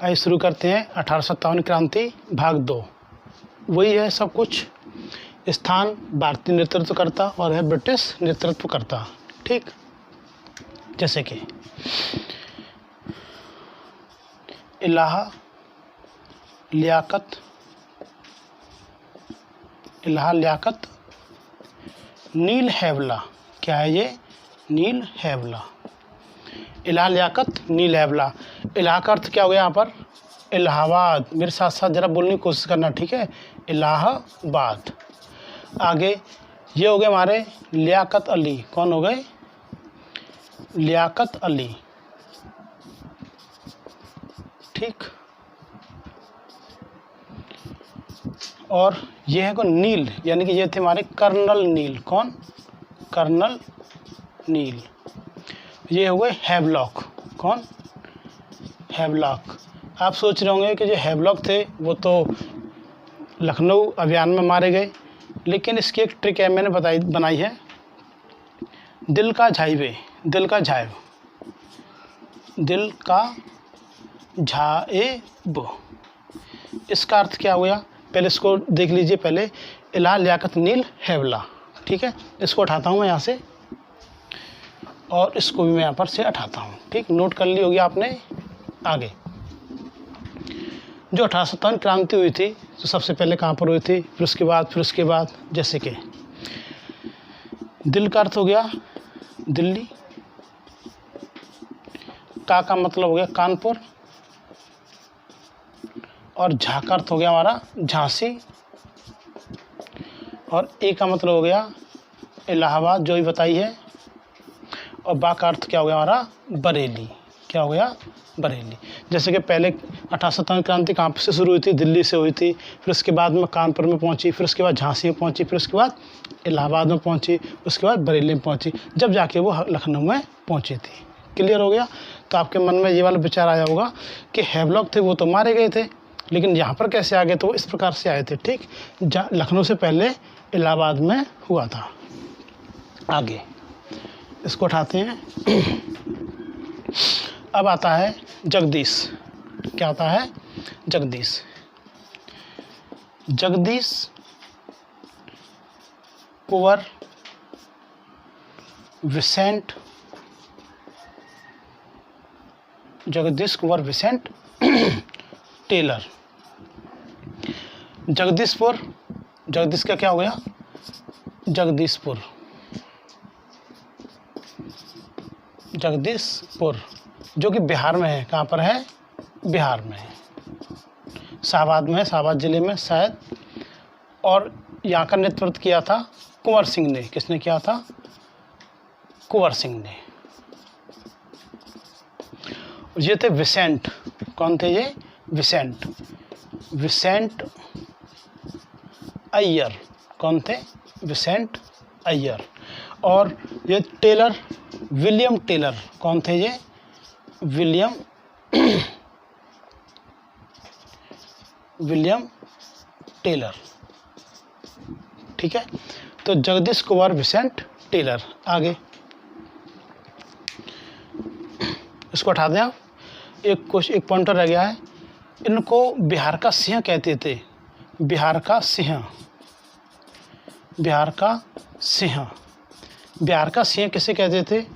आइए शुरू करते हैं 1857 क्रांति भाग 2। वही है सब कुछ। स्थान भारतीय नेतृत्वकर्ता और है ब्रिटिश नेतृत्वकर्ता। ठीक, जैसे कि इलाहा लियाकत नील हैवला। क्या है ये? नील हैवला। इलाहा लियाकत नील हैवला। इलाहा का अर्थ क्या हो गया यहाँ पर? इलाहाबाद। मेरे साथ साथ ज़रा बोलने की कोशिश करना, ठीक है? इलाहाबाद। आगे ये हो गए हमारे लियाकत अली। कौन हो गए? लियाकत अली। ठीक, और ये है को नील, यानी कि ये थे हमारे कर्नल नील। कौन? कर्नल नील। ये हो गए हैवलॉक। कौन? हैवलॉक। आप सोच रहे होंगे कि जो हैवलॉक थे वो तो लखनऊ अभियान में मारे गए, लेकिन इसकी एक ट्रिक है, मैंने बनाई है। दिल का झाइबे, दिल का झाइब, दिल का झाइब, इसका अर्थ क्या हो गया? पहले इसको देख लीजिए। पहले इलाहा लियाकत नील हैवला। ठीक है, इसको उठाता हूँ मैं यहाँ से और इसको भी मैं यहाँ पर से उठाता हूँ। ठीक, नोट कर ली होगी आपने। आगे जो 1857 क्रांति हुई थी तो सबसे पहले कहाँ पर हुई थी, फिर उसके बाद जैसे कि दिल का अर्थ हो गया दिल्ली, का मतलब हो गया कानपुर, और झा का अर्थ हो गया हमारा झांसी, और ए का मतलब हो गया इलाहाबाद जो भी बताई है, और बा का अर्थ क्या हो गया हमारा? बरेली। क्या हो गया? बरेली। जैसे कि पहले 1857 क्रांति कहाँ से शुरू हुई थी? दिल्ली से हुई थी, फिर उसके बाद में कानपुर में पहुंची, फिर उसके बाद झांसी में पहुंची, फिर उसके बाद इलाहाबाद में पहुंची, उसके बाद बरेली में पहुंची, जब जाके वो लखनऊ में पहुंची थी। क्लियर हो गया? तो आपके मन में ये वाला विचार आया होगा कि हैवलॉक थे वो तो मारे गए थे, लेकिन यहाँ पर कैसे आ गए? तो वो इस प्रकार से आए थे। ठीक, लखनऊ से पहले इलाहाबाद में हुआ था। आगे इसको उठाते हैं। अब आता है जगदीश। क्या आता है? जगदीश। जगदीश कुंवर विसेंट, जगदीश कुंवर विसेंट टेलर। जगदीशपुर, जगदीश का क्या हो गया? जगदीशपुर, जगदीशपुर जो कि बिहार में है। कहाँ पर है? बिहार में है, शाहबाद में है, शाहबाद ज़िले में शायद। और यहाँ का नेतृत्व किया था कुंवर सिंह ने। किसने किया था? कुंवर सिंह ने। ये थे विसेंट। कौन थे ये? विसेंट, विसेंट अय्यर। कौन थे? विसेंट अय्यर। और ये टेलर विलियम टेलर। कौन थे ये? William Taylor. ठीक है, तो जगदीश कुंवर विसेंट टेलर। आगे इसको हटा दें आप। एक पॉइंटर रह गया है। इनको बिहार का सिंह कहते थे। बिहार का सिंह, बिहार का सिंह। बिहार का सिंह किसे कहते थे?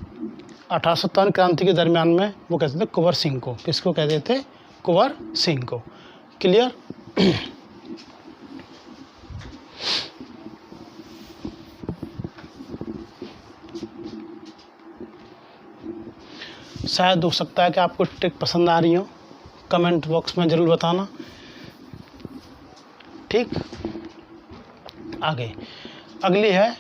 1857 क्रांति के दरमियान में वो कहते थे कुंवर सिंह को। किसको कहते थे? कुंवर सिंह को। क्लियर? शायद हो सकता है कि आपको ट्रिक पसंद आ रही हो, कमेंट बॉक्स में ज़रूर बताना। ठीक, आगे अगली है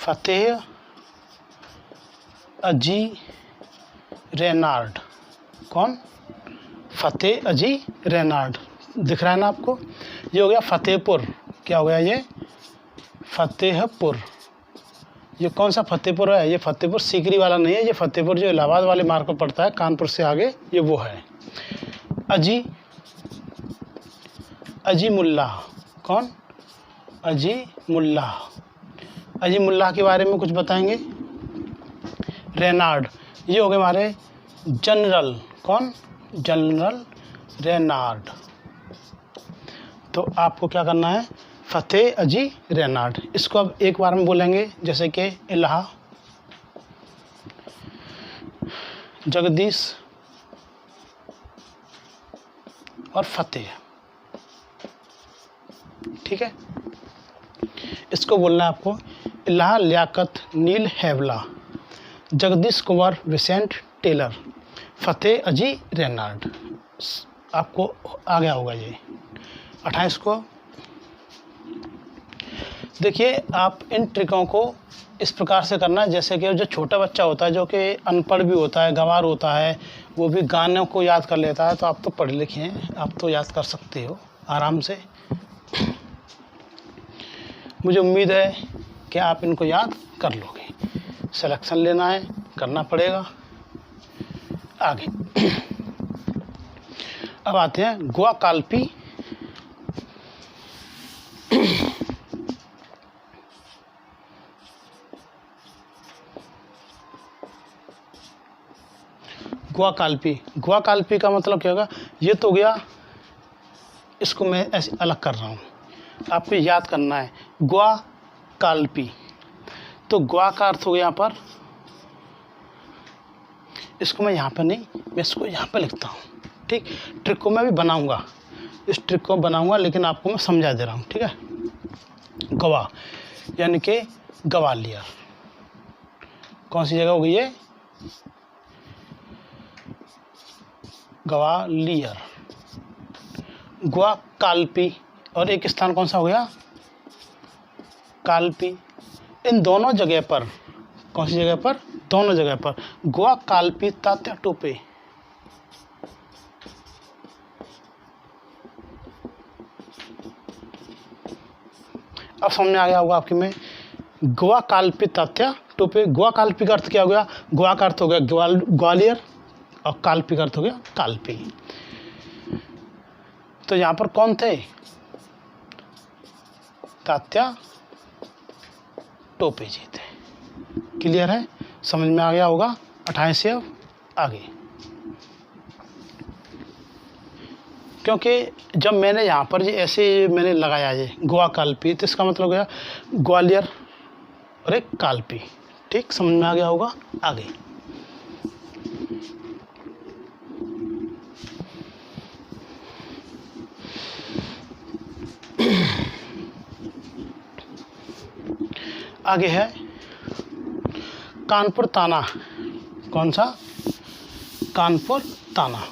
फतेह अजी रेनार्ड। कौन? फतेह अजी रेनार्ड। दिख रहा है ना आपको? ये हो गया फतेहपुर। क्या हो गया ये? फतेहपुर। ये कौन सा फतेहपुर है? ये फतेहपुर सीकरी वाला नहीं है। ये फतेहपुर जो इलाहाबाद वाले मार्ग पर पड़ता है, कानपुर से आगे, ये वो है। अजी मुल्ला। कौन? अजी मुल्ला। अजी मुल्ला के बारे में कुछ बताएंगे? रेनार्ड, ये हो गए हमारे जनरल, कौन? जनरल रेनार्ड। तो आपको क्या करना है? फतेह अजी रेनार्ड। इसको अब एक बार में बोलेंगे, जैसे कि इलाहा, जगदीश और फतेह, ठीक है। इसको बोलना है आपको इलाहा लियाकत नील हैवला, जगदीश कुमार विसेंट टेलर, फतेह अजी रेनार्ड। आपको आ गया होगा ये 28 को। देखिए आप इन ट्रिकों को इस प्रकार से करना है, जैसे कि जो छोटा बच्चा होता है, जो कि अनपढ़ भी होता है, गंवार होता है, वो भी गानों को याद कर लेता है। तो आप तो पढ़े लिखे हैं, आप तो याद कर सकते हो आराम से। मुझे उम्मीद है कि आप इनको याद कर लोगे। सिलेक्शन लेना है, करना पड़ेगा। आगे अब आते हैं ग्वाकाल्पी। ग्वाकाल्पी, ग्वाकाल्पी का मतलब क्या होगा? ये तो गया, इसको मैं ऐसे अलग कर रहा हूँ, आपको याद करना है। ग्वाकाल्पी, तो ग्वा का अर्थ हो गया यहाँ पर, इसको मैं यहाँ पर नहीं, मैं इसको यहाँ पर लिखता हूँ, ठीक। ट्रिक को मैं भी बनाऊँगा, इस ट्रिक को बनाऊँगा, लेकिन आपको मैं समझा दे रहा हूँ, ठीक है। गवा यानी कि ग्वालियर, कौन सी जगह हो गई है? ग्वालियर। ग्वाकाल्पी, और एक स्थान कौन सा हो गया? काल्पी। इन दोनों जगह पर, कौन सी जगह पर? दोनों जगह पर ग्वाकाल्पी तात्या टोपे। अब समझ में आ गया होगा आपके में। ग्वाकाल्पी तात्या टोपे, ग्वाकाल्पी का अर्थ क्या हो गया? ग्वा का अर्थ हो गया ग्वालियर, और काल्पी का अर्थ हो गया काल्पी। तो यहाँ पर कौन थे? तात्या टोपे जी थे। क्लियर है? समझ में आ गया होगा 28 से अब आगे। क्योंकि जब मैंने यहाँ पर ये ऐसे मैंने लगाया ये ग्वाकाल्पी, तो इसका मतलब गया ग्वालियर और एक काल्पी, ठीक। समझ में आ गया होगा आगे। आगे है कानपुर ताना। कौन सा? कानपुर ताना।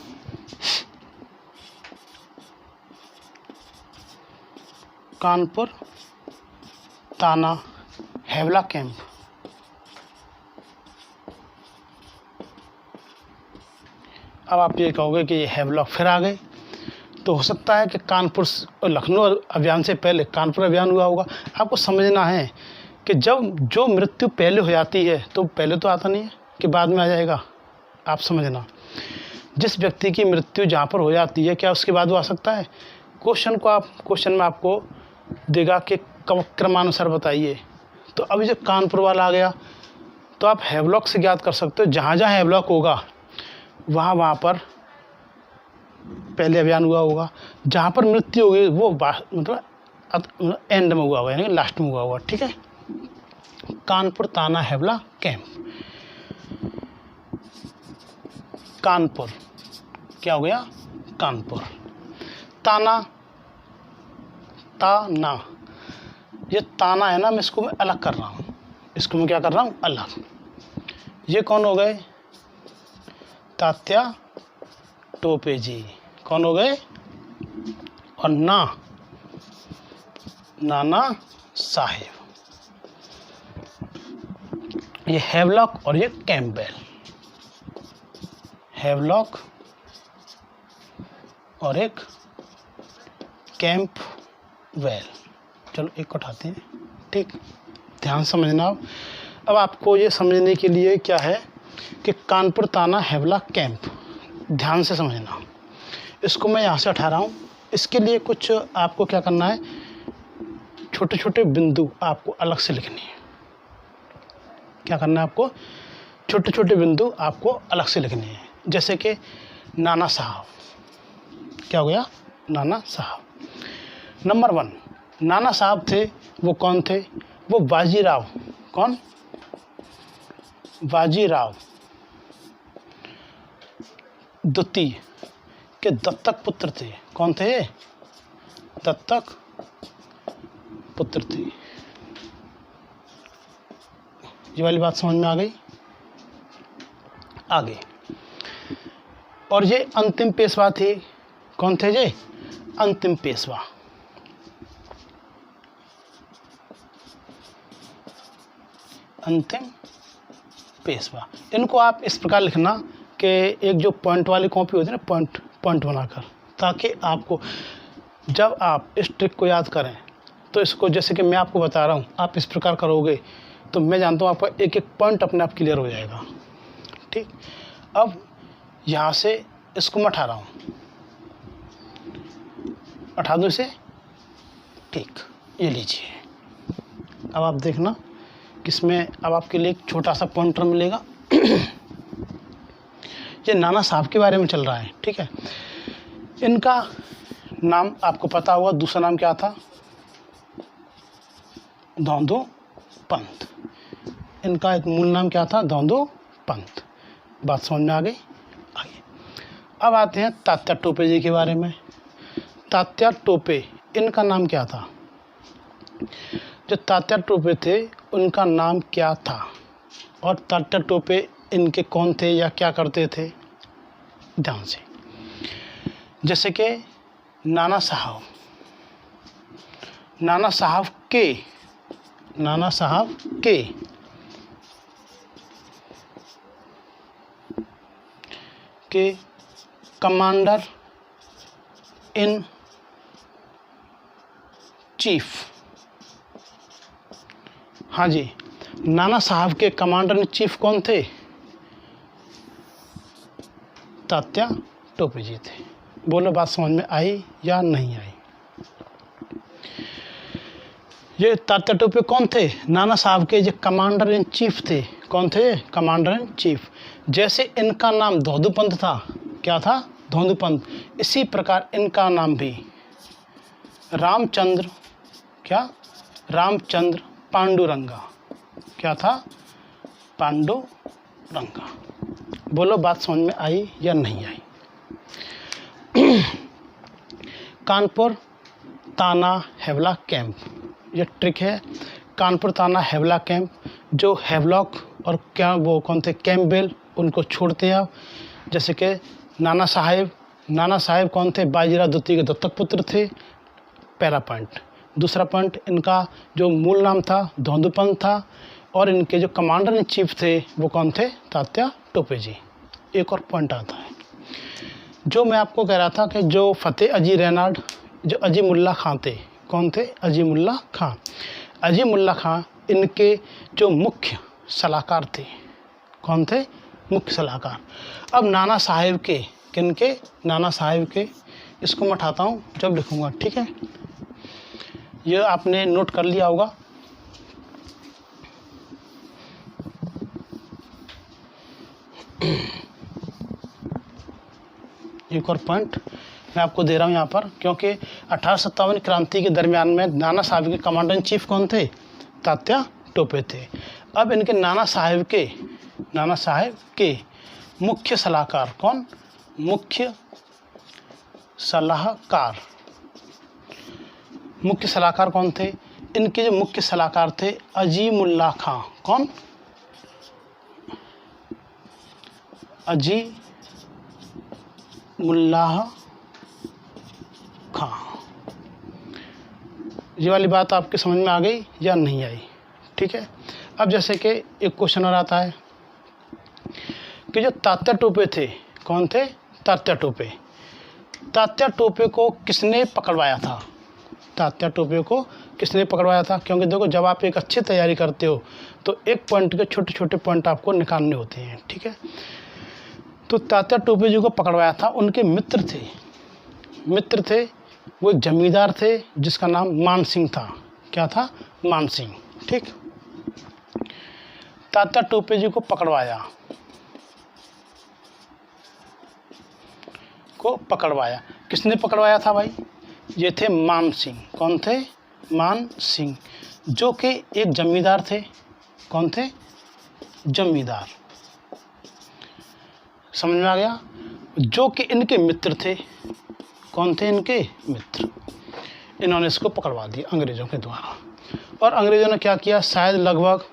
कानपुर ताना हैवला कैंप। अब आप ये कहोगे कि ये हैवलॉक फिर आ गए, तो हो सकता है कि कानपुर और लखनऊ अभियान से पहले कानपुर अभियान हुआ होगा। आपको समझना है कि जब जो मृत्यु पहले हो जाती है, तो पहले तो आता नहीं है कि बाद में आ जाएगा। आप समझना, जिस व्यक्ति की मृत्यु जहाँ पर हो जाती है, क्या उसके बाद वो आ सकता है? क्वेश्चन में आपको देगा कि क्रमानुसार बताइए। तो अभी जब कानपुर वाला आ गया, तो आप हैवलॉक से ज्ञात कर सकते हो। जहाँ जहाँ हैवलॉक होगा वहाँ पर पहले अभियान हुआ होगा। जहाँ पर मृत्यु होगी वो मतलब एंड में हुआ होगा, यानी लास्ट में हुआ होगा, ठीक है। कानपुर ताना हैवला कैंप। कानपुर क्या हो गया? कानपुर। ताना, ताना, ये ताना है ना, मैं इसको अलग कर रहा हूँ। इसको मैं क्या कर रहा हूँ? अलग। ये कौन हो गए? तात्या टोपे जी। कौन हो गए? और नाना साहेब। ये हैवलॉक और ये कैंपबेल। हैवलॉक और एक कैंपबेल। चलो एक को उठाते हैं, ठीक। ध्यान समझना। अब आपको ये समझने के लिए क्या है कि कानपुर ताना हैवला कैंप, ध्यान से समझना। इसको मैं यहाँ से उठा रहा हूँ। इसके लिए कुछ आपको क्या करना है, छोटे छोटे बिंदु आपको अलग से लिखनी है। क्या करना है आपको? छोटे छोटे बिंदु आपको अलग से लिखने हैं। जैसे कि नाना साहब, क्या हो गया? नाना साहब। नंबर 1, नाना साहब थे, वो कौन थे? वो बाजीराव, कौन? बाजीराव द्वितीय के दत्तक पुत्र थे। कौन थे? दत्तक पुत्र थे। ये वाली बात समझ में आ गई? आगे, और ये अंतिम पेशवा थे। कौन थे ये? अंतिम पेशवा। अंतिम पेशवा। इनको आप इस प्रकार लिखना कि एक जो पॉइंट वाली कॉपी होती है ना, पॉइंट बनाकर, ताकि आपको जब आप इस ट्रिक को याद करें तो इसको, जैसे कि मैं आपको बता रहा हूँ, आप इस प्रकार करोगे तो मैं जानता हूँ आपका एक एक पॉइंट अपने आप क्लियर हो जाएगा। ठीक, अब यहाँ से इसको मैं उठा रहा हूँ, उठा दूँ इसे। ठीक, ये लीजिए। अब आप देखना किसमें अब आपके लिए एक छोटा सा पॉइंटर मिलेगा। ये नाना साहब के बारे में चल रहा है। ठीक है, इनका नाम आपको पता होगा, दूसरा नाम क्या था? धोंदू पंत। इनका एक मूल नाम क्या था? धोंदू पंत। बात समझ में आ गई? आगे अब आते हैं तात्या टोपे जी के बारे में। तात्या टोपे, इनका नाम क्या था? जो तात्या टोपे थे उनका नाम क्या था? और तात्या टोपे इनके कौन थे या क्या करते थे? ध्यान से, जैसे कि नाना साहब, नाना साहब के कमांडर इन चीफ। हाँ जी, नाना साहब के कमांडर इन चीफ कौन थे? तात्या टोपे जी थे। बोलो, बात समझ में आई या नहीं आई? ये तात्या टोपे कौन थे? नाना साहब के जो कमांडर इन चीफ थे। कौन थे? Commander in chief. जैसे इनका नाम धोंदू पंत था, क्या था? धोंदू पंत। इसी प्रकार इनका नाम भी रामचंद्र, क्या? रामचंद्र पांडुरंगा। क्या था? पांडुरंगा। बोलो, बात समझ में आई या नहीं आई? कानपुर ताना हेवला कैंप, ये ट्रिक है। कानपुर ताना हेवला कैंप, जो हेवलॉक और क्या वो कौन थे? कैंपबेल, उनको छोड़ते हैं आप। जैसे कि नाना साहेब कौन थे? बाजीराव द्वितीय के दत्तक पुत्र थे। पहला पॉइंट। दूसरा पॉइंट, इनका जो मूल नाम था धोंदू पंत था, और इनके जो कमांडर इन चीफ थे वो कौन थे? तात्या टोपे जी। एक और पॉइंट आता है, जो मैं आपको कह रहा था कि जो फतेह अजी रेनाड, जो अजीमुल्ला खां थे। कौन थे? अजीमुल्ला खां। अजीमुल्ला खां इनके जो मुख्य सलाहकार थे। कौन थे? मुख्य सलाहकार। अब नाना साहेब के, किनके? नाना साहेब के। इसको मैं उठाता हूँ जब लिखूँगा। ठीक है, ये आपने नोट कर लिया होगा। एक और पॉइंट मैं आपको दे रहा हूँ यहाँ पर, क्योंकि 1857 क्रांति के दरमियान में नाना साहब के कमांडर इन चीफ कौन थे? तात्या टोपे थे। अब इनके नाना साहब के मुख्य सलाहकार कौन? मुख्य सलाहकार कौन थे? इनके जो मुख्य सलाहकार थे अजीमुल्ला खां। कौन? अजीमुल्ला खां। ये वाली बात आपके समझ में आ गई या नहीं आई? ठीक है, अब जैसे कि एक क्वेश्चन और आता है कि जो तात्या टोपे थे, कौन थे? तात्या टोपे। तात्या टोपे को किसने पकड़वाया था? तात्या टोपे को किसने पकड़वाया था? क्योंकि देखो, जब आप एक अच्छी तैयारी करते हो तो एक पॉइंट के छोटे छोटे पॉइंट आपको निकालने होते हैं। ठीक है, तो तात्या टोपे जी को पकड़वाया था, उनके मित्र थे। वो एक जमींदार थे जिसका नाम मान सिंह था। क्या था? मान सिंह। ठीक, तात्या टोपे जी को पकड़वाया। को पकड़वाया। किसने पकड़वाया था भाई? ये थे मान सिंह। कौन थे? मान सिंह, जो कि एक जमींदार थे। कौन थे? जमींदार। समझ में आ गया? जो कि इनके मित्र थे। कौन थे इनके मित्र? इन्होंने इसको पकड़वा दिया अंग्रेज़ों के द्वारा। और अंग्रेज़ों ने क्या किया? शायद लगभग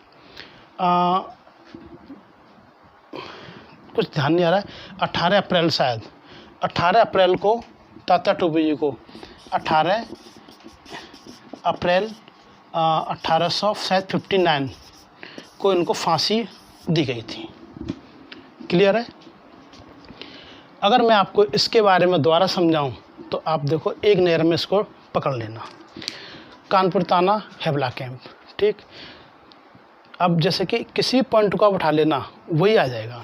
कुछ ध्यान नहीं आ रहा है, 18 अप्रैल, शायद 18 अप्रैल को तात्या टोपे जी को 18 अप्रैल 1859 को इनको फांसी दी गई थी। क्लियर है? अगर मैं आपको इसके बारे में दोबारा समझाऊं तो आप देखो, एक नज़र में इसको पकड़ लेना। कानपुर ताना, हेबला कैंप, ठीक। अब जैसे कि किसी पॉइंट को आप उठा लेना, वही आ जाएगा।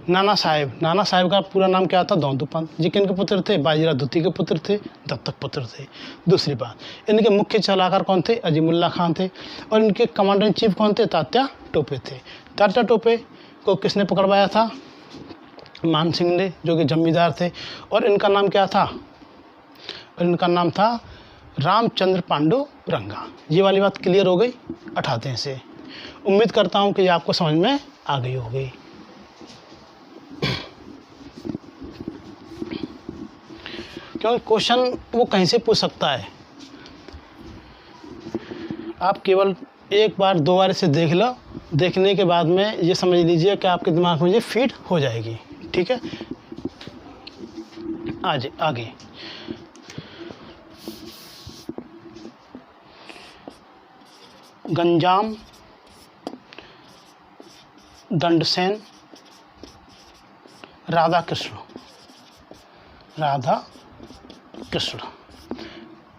नाना साहेब का पूरा नाम क्या था? दौंदू पंत जी। किनके पुत्र थे? बाजीराव द्वितीय के पुत्र थे, दत्तक पुत्र थे। दूसरी बात, इनके मुख्य सलाहकार कौन थे? अजीमुल्ला खान थे। और इनके कमांडर इन चीफ कौन थे? तात्या टोपे थे। तात्या टोपे को किसने पकड़वाया था? मान सिंह ने, जो कि जमींदार थे। और इनका नाम क्या था? और इनका नाम था रामचंद्र पांडु रंगा। ये वाली बात क्लियर हो गई? उठाते हैं इसे। उम्मीद करता हूँ कि ये आपको समझ में आ गई होगी। क्योंकि क्वेश्चन वो कहीं से पूछ सकता है। आप केवल एक बार दो बार इसे देख लो, देखने के बाद में ये समझ लीजिए कि आपके दिमाग में ये फिट हो जाएगी। ठीक है, आगे गंजाम, दंडसेन, राधा कृष्ण।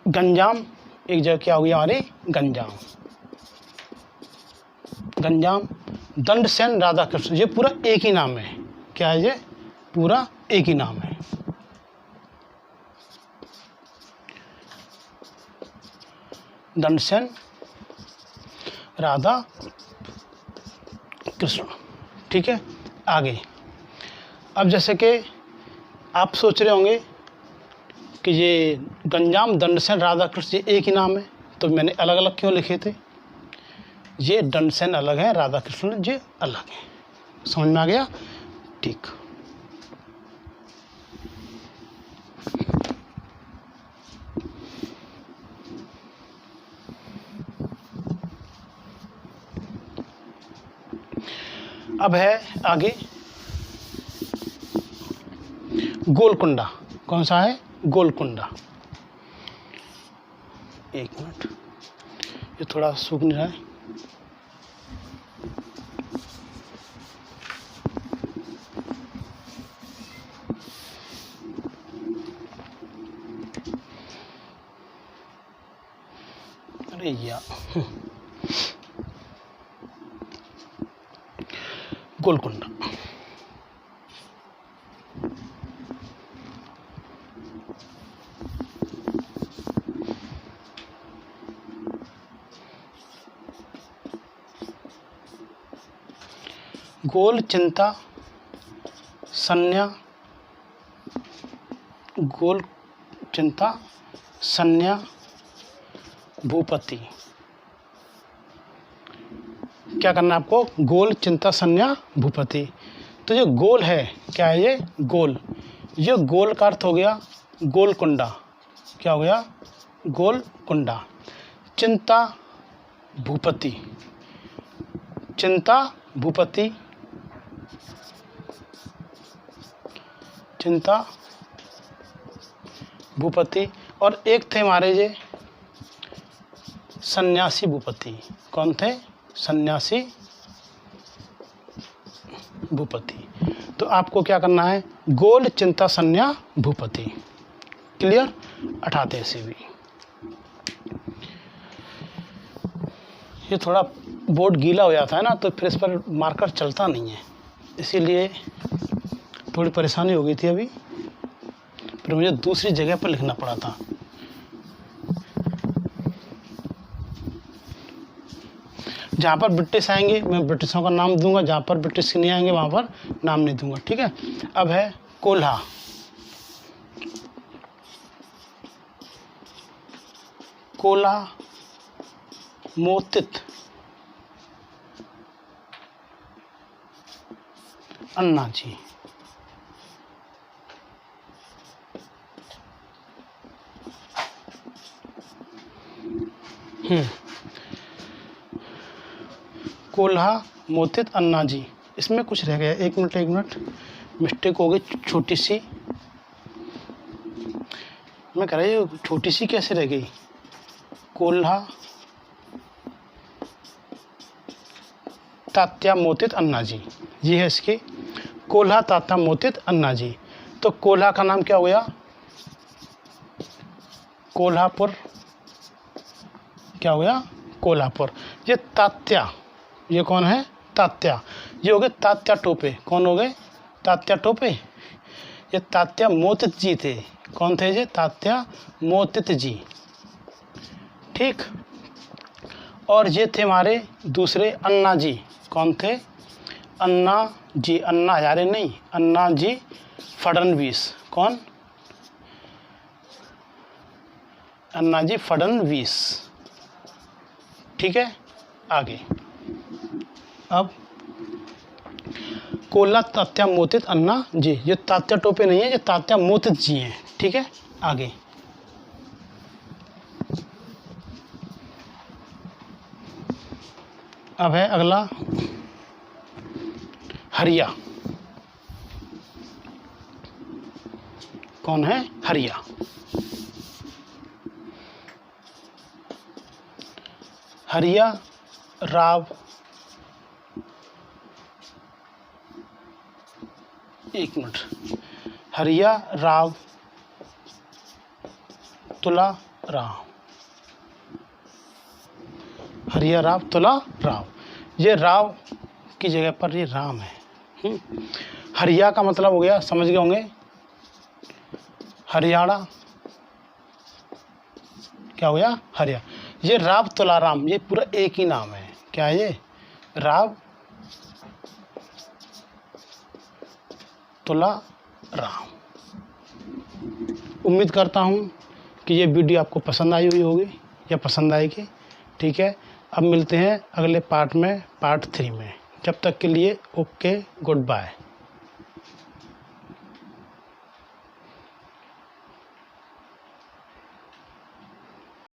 गंजाम एक जगह क्या होगी हमारी? गंजाम, दंडसेन, राधा कृष्ण। ये पूरा एक ही नाम है। क्या है ये? पूरा एक ही नाम है। दंडसेन, राधा कृष्ण। ठीक है, आगे। अब जैसे कि आप सोच रहे होंगे कि ये गंजाम, दंडसेन, राधा कृष्ण ये एक ही नाम है, तो मैंने अलग अलग क्यों लिखे थे? ये दंडसेन अलग है, राधा कृष्ण ये अलग है। समझ में आ गया? ठीक। अब है आगे गोलकुंडा। कौन सा है? गोलकुंडा। एक मिनट, ये थोड़ा सूख नहीं रहा है। अरे यार, गोलकुंडा। गोल चिंता संज्ञा, गोल चिंता संज्ञा भूपति। क्या करना है आपको? गोल चिंता संज्ञा भूपति। तो ये गोल है, क्या है ये? गोल। ये गोल का अर्थ हो गया गोलकुंडा। क्या हो गया? गोलकुंडा। चिंता भूपति, चिंता भूपति, चिंता भूपति। और एक थे हमारे ये सन्यासी भूपति। कौन थे? सन्यासी भूपति। तो आपको क्या करना है? गोल चिंता संज्ञा भूपति। क्लियर? उठाते हैं इसे भी। ये थोड़ा बोर्ड गीला हो जाता है ना, तो फिर इस पर मार्कर चलता नहीं है, इसीलिए थोड़ी परेशानी हो गई थी अभी। फिर मुझे दूसरी जगह पर लिखना पड़ा था। जहाँ पर ब्रिटिश आएंगे मैं ब्रिटिशों का नाम दूंगा, जहाँ पर ब्रिटिश नहीं आएंगे वहाँ पर नाम नहीं दूंगा। ठीक है। अब है कोल्हा। कोल्हा मोतित अन्ना जी। कोल्हा मोतित अन्ना जी, इसमें कुछ रह गया। एक मिनट मिस्टेक हो गई छोटी सी। मैं कह रहा ये छोटी सी कैसे रह गई। कोल्हा तात्या मोतित अन्ना जी, ये है इसकी। कोल्हा तात्या मोतित अन्ना जी। तो कोल्हा का नाम क्या हो गया, कोल्हापुर। क्या हो गया, कोल्हापुर। ये तात्या, ये कौन है, तात्या। ये हो गए तात्या टोपे। कौन हो गए, तात्या टोपे। ये तात्या मोतित जी थे। कौन थे ये, तात्या मोतित जी। ठीक। और ये थे हमारे दूसरे अन्ना जी। कौन थे, अन्ना जी, अन्ना हजारे नहीं, अन्ना जी फडणवीस। कौन, अन्ना जी फडणवीस। ठीक है, आगे। अब कोल्हा तात्या मोतित अन्ना जी, ये तात्या टोपे नहीं है, ये तात्या मोतित जी हैं। ठीक है, आगे। अब है अगला हरिया। कौन है, हरिया। हरिया राव, एक मिनट, हरिया राव तुला राव। हरिया राव तुला राव, ये राव की जगह पर ये राम है। हरिया का मतलब हो गया, समझ गए होंगे, हरियाणा। क्या हो गया, हरिया। ये राव तुलाराम, ये पूरा एक ही नाम है। क्या है ये, राव तुलाराम। उम्मीद करता हूँ कि ये वीडियो आपको पसंद आई हुई होगी या पसंद आएगी। ठीक है, अब मिलते हैं अगले पार्ट में, पार्ट 3 में। जब तक के लिए ओके, गुड बाय।